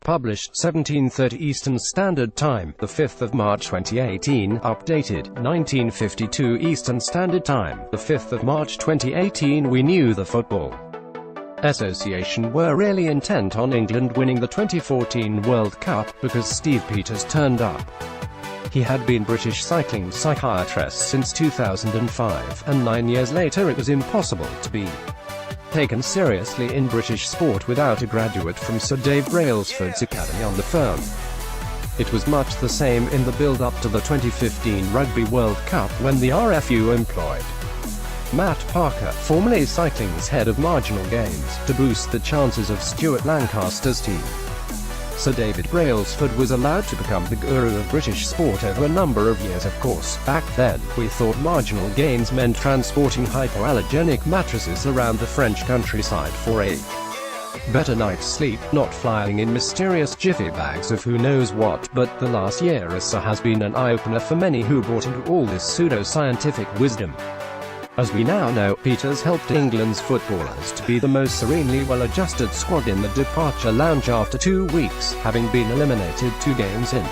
published 17:30 Eastern Standard Time, the 5th of March 2018, updated 1952 Eastern Standard Time, the 5th of March 2018. We knew the Football Association were really intent on England winning the 2014 World Cup, because Steve Peters turned up. He had been British cycling psychiatrist since 2005, and 9 years later it was impossible to be taken seriously in British sport without a graduate from Sir Dave Brailsford's academy on the firm. It was much the same in the build-up to the 2015 Rugby World Cup, when the RFU employed Matt Parker, formerly cycling's head of marginal gains, to boost the chances of Stuart Lancaster's team. Sir David Brailsford was allowed to become the guru of British sport over a number of years. Of course, back then, we thought marginal gains meant transporting hypoallergenic mattresses around the French countryside for a better night's sleep, not flying in mysterious Jiffy bags of who knows what. But the last year or so has been an eye-opener for many who bought into all this pseudo-scientific wisdom. As we now know, Peters helped England's footballers to be the most serenely well-adjusted squad in the departure lounge after 2 weeks, having been eliminated 2 games in.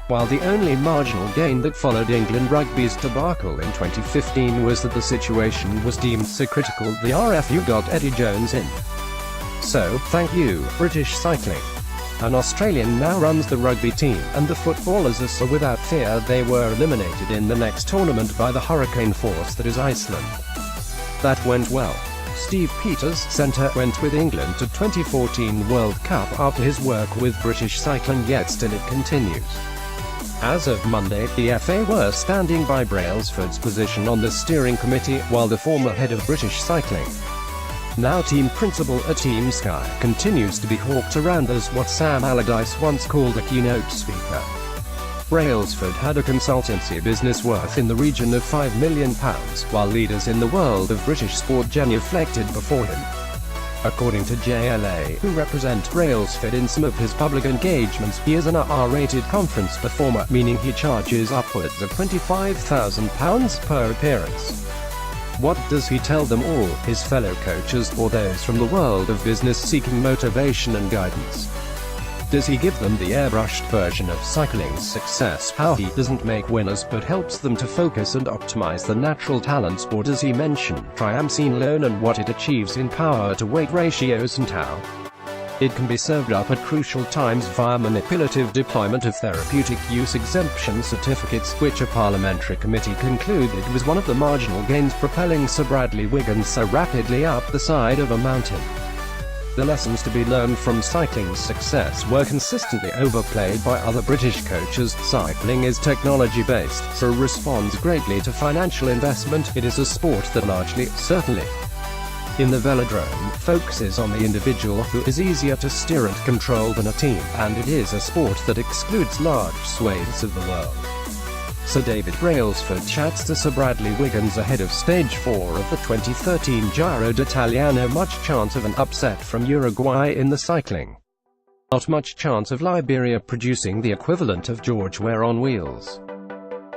While the only marginal gain that followed England Rugby's debacle in 2015 was that the situation was deemed so critical the RFU got Eddie Jones in. So, thank you, British cycling. An Australian now runs the rugby team, and the footballers are so without fear they were eliminated in the next tournament by the hurricane force that is Iceland. That went well. Steve Peters' centre went with England to 2014 World Cup after his work with British cycling, yet still it continues. As of Monday, the FA were standing by Brailsford's position on the steering committee, while the former head of British cycling, now team principal at Team Sky, continues to be hawked around as what Sam Allardyce once called a keynote speaker. Brailsford had a consultancy business worth in the region of £5 million, while leaders in the world of British sport genuflected before him. According to JLA, who represent Brailsford in some of his public engagements, he is an R-rated conference performer, meaning he charges upwards of £25,000 per appearance. What does he tell them all, his fellow coaches, or those from the world of business seeking motivation and guidance? Does he give them the airbrushed version of cycling's success, how he doesn't make winners but helps them to focus and optimize the natural talents, or does he mention triamcene alone and what it achieves in power-to-weight ratios and how it can be served up at crucial times via manipulative deployment of therapeutic use exemption certificates, which a parliamentary committee concluded was one of the marginal gains propelling Sir Bradley Wiggins so rapidly up the side of a mountain? The lessons to be learned from cycling's success were consistently overplayed by other British coaches. Cycling is technology-based, so responds greatly to financial investment. It is a sport that largely, certainly in the velodrome, focuses on the individual, who is easier to steer and control than a team, and it is a sport that excludes large swathes of the world. Sir David Brailsford chats to Sir Bradley Wiggins ahead of Stage 4 of the 2013 Giro d'Italiano. Much chance of an upset from Uruguay in the cycling. Not much chance of Liberia producing the equivalent of George Ware on wheels.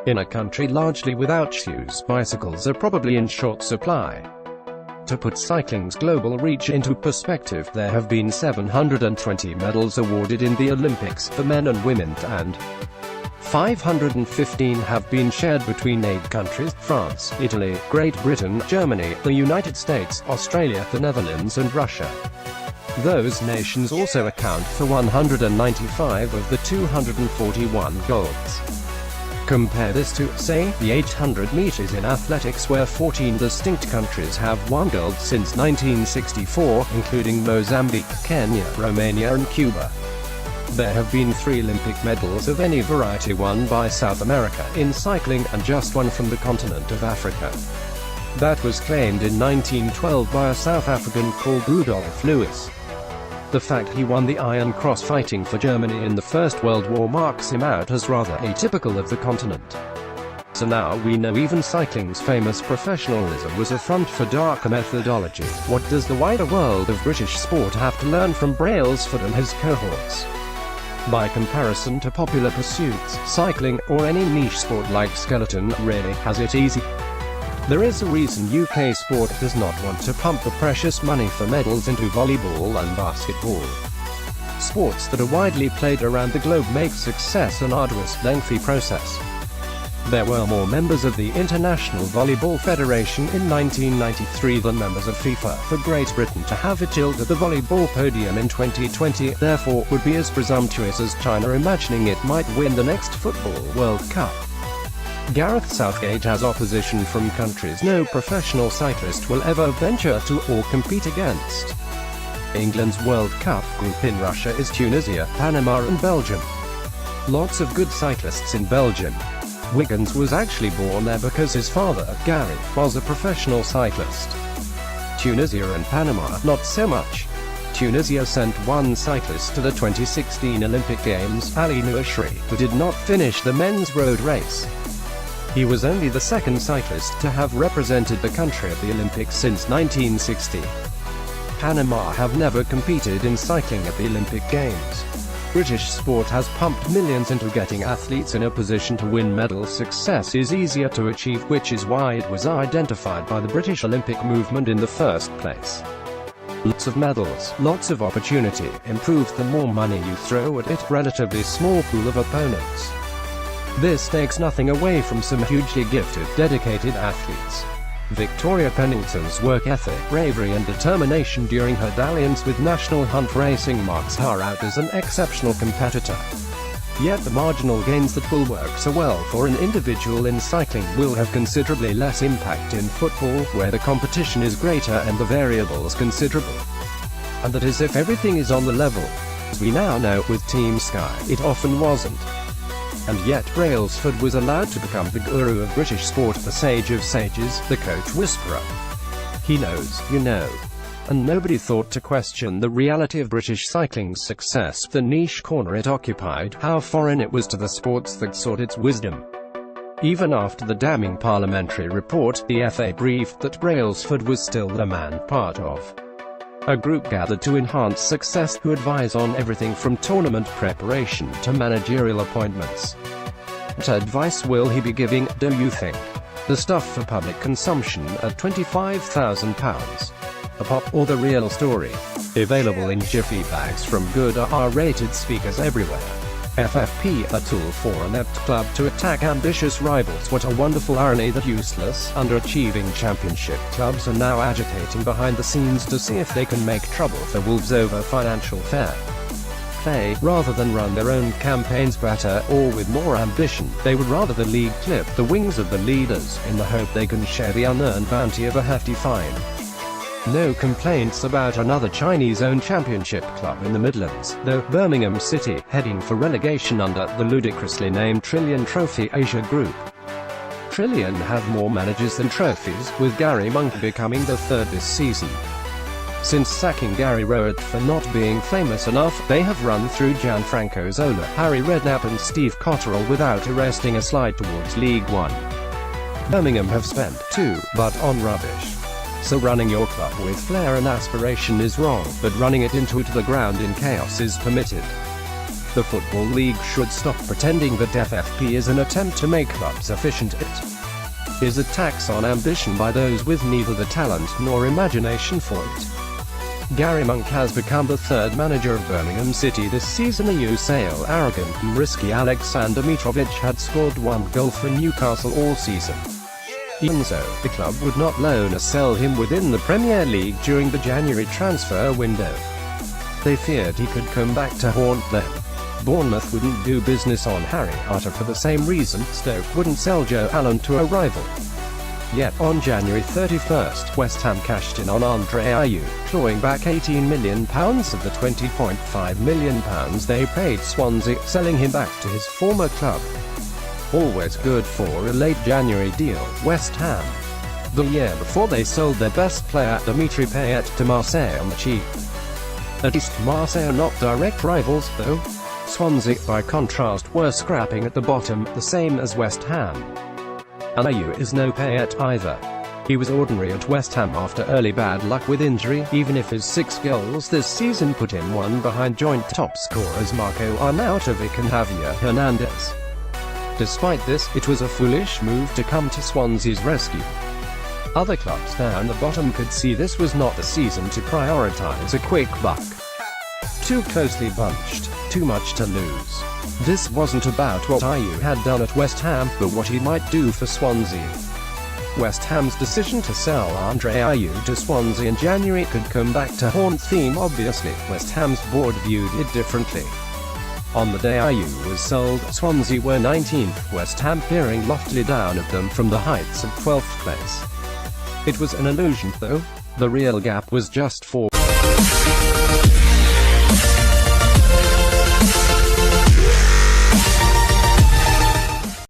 In a country largely without shoes, bicycles are probably in short supply. To put cycling's global reach into perspective, there have been 720 medals awarded in the Olympics for men and women, and 515 have been shared between 8 countries: France, Italy, Great Britain, Germany, the United States, Australia, the Netherlands and Russia. Those nations also account for 195 of the 241 golds. Compare this to, say, the 800 meters in athletics, where 14 distinct countries have won gold since 1964, including Mozambique, Kenya, Romania and Cuba. There have been 3 Olympic medals of any variety won by South America in cycling, and just 1 from the continent of Africa. That was claimed in 1912 by a South African called Rudolph Lewis. The fact he won the Iron Cross fighting for Germany in the First World War marks him out as rather atypical of the continent. So now we know even cycling's famous professionalism was a front for darker methodology. What does the wider world of British sport have to learn from Brailsford and his cohorts? By comparison to popular pursuits, cycling, or any niche sport like skeleton, really has it easy. There is a reason UK sport does not want to pump the precious money for medals into volleyball and basketball. Sports that are widely played around the globe make success an arduous, lengthy process. There were more members of the International Volleyball Federation in 1993 than members of FIFA. For Great Britain to have it tilt at the volleyball podium in 2020, therefore, would be as presumptuous as China imagining it might win the next Football World Cup. Gareth Southgate has opposition from countries no professional cyclist will ever venture to or compete against. England's World Cup group in Russia is Tunisia, Panama and Belgium. Lots of good cyclists in Belgium. Wiggins was actually born there because his father, Gary, was a professional cyclist. Tunisia and Panama, not so much. Tunisia sent one cyclist to the 2016 Olympic Games, Ali Nouashri, who did not finish the men's road race. He was only the second cyclist to have represented the country at the Olympics since 1960. Panama have never competed in cycling at the Olympic Games. British sport has pumped millions into getting athletes in a position to win medals. Success is easier to achieve, which is why it was identified by the British Olympic movement in the first place. Lots of medals, lots of opportunity, improves the more money you throw at it, relatively small pool of opponents. This takes nothing away from some hugely gifted, dedicated athletes. Victoria Pennington's work ethic, bravery and determination during her dalliance with National Hunt Racing marks her out as an exceptional competitor. Yet the marginal gains that will work so well for an individual in cycling will have considerably less impact in football, where the competition is greater and the variables considerable. And that is if everything is on the level. As we now know, with Team Sky, it often wasn't. And yet Brailsford was allowed to become the guru of British sport, the sage of sages, the coach whisperer. He knows, you know. And nobody thought to question the reality of British cycling's success, the niche corner it occupied, how foreign it was to the sports that sought its wisdom. Even after the damning parliamentary report, the FA briefed that Brailsford was still the man part of a group gathered to enhance success, who advise on everything from tournament preparation to managerial appointments. What advice will he be giving, do you think? The stuff for public consumption at £25,000 a pop, or the real story? Available in Jiffy bags from good R-rated speakers everywhere. FFP, a tool for an inept club to attack ambitious rivals. What a wonderful irony that useless, underachieving championship clubs are now agitating behind the scenes to see if they can make trouble for Wolves over financial fair play, rather than run their own campaigns better, or with more ambition. They would rather the league clip the wings of the leaders, in the hope they can share the unearned bounty of a hefty fine. No complaints about another Chinese-owned championship club in the Midlands, though. Birmingham City, heading for relegation under the ludicrously named Trillion Trophy Asia Group. Trillion have more managers than trophies, with Gary Monk becoming the third this season. Since sacking Gary Rowett for not being famous enough, they have run through Gianfranco Zola, Harry Redknapp and Steve Cotterill without arresting a slide towards League One. Birmingham have spent too, but on rubbish. So running your club with flair and aspiration is wrong, but running it into the ground in chaos is permitted. The Football League should stop pretending that FFP is an attempt to make clubs efficient. It is a tax on ambition by those with neither the talent nor imagination for it. Gary Monk has become the third manager of Birmingham City this season. A Usail arrogant and risky Aleksandar Mitrovic had scored one goal for Newcastle all season. Even so, the club would not loan or sell him within the Premier League during the January transfer window. They feared he could come back to haunt them. Bournemouth wouldn't do business on Harry Arter for the same reason. Stoke wouldn't sell Joe Allen to a rival. Yet on January 31st, West Ham cashed in on Andre Ayew, clawing back £18 million of the £20.5 million they paid Swansea, selling him back to his former club. Always good for a late January deal, West Ham. The year before they sold their best player, Dimitri Payet, to Marseille on the cheap. At least Marseille are not direct rivals, though. Swansea, by contrast, were scrapping at the bottom, the same as West Ham. And Ayew is no Payet either. He was ordinary at West Ham after early bad luck with injury, even if his 6 goals this season put him one behind joint top scorers Marco Arnautovic and Javier Hernandez. Despite this, it was a foolish move to come to Swansea's rescue. Other clubs down the bottom could see this was not the season to prioritise a quick buck. Too closely bunched, too much to lose. This wasn't about what Ayew had done at West Ham, but what he might do for Swansea. West Ham's decision to sell Andre Ayew to Swansea in January could come back to haunt them. Obviously, West Ham's board viewed it differently. On the day Ayew was sold, Swansea were 19th, West Ham peering loftily down at them from the heights of 12th place. It was an illusion though. The real gap was just 4.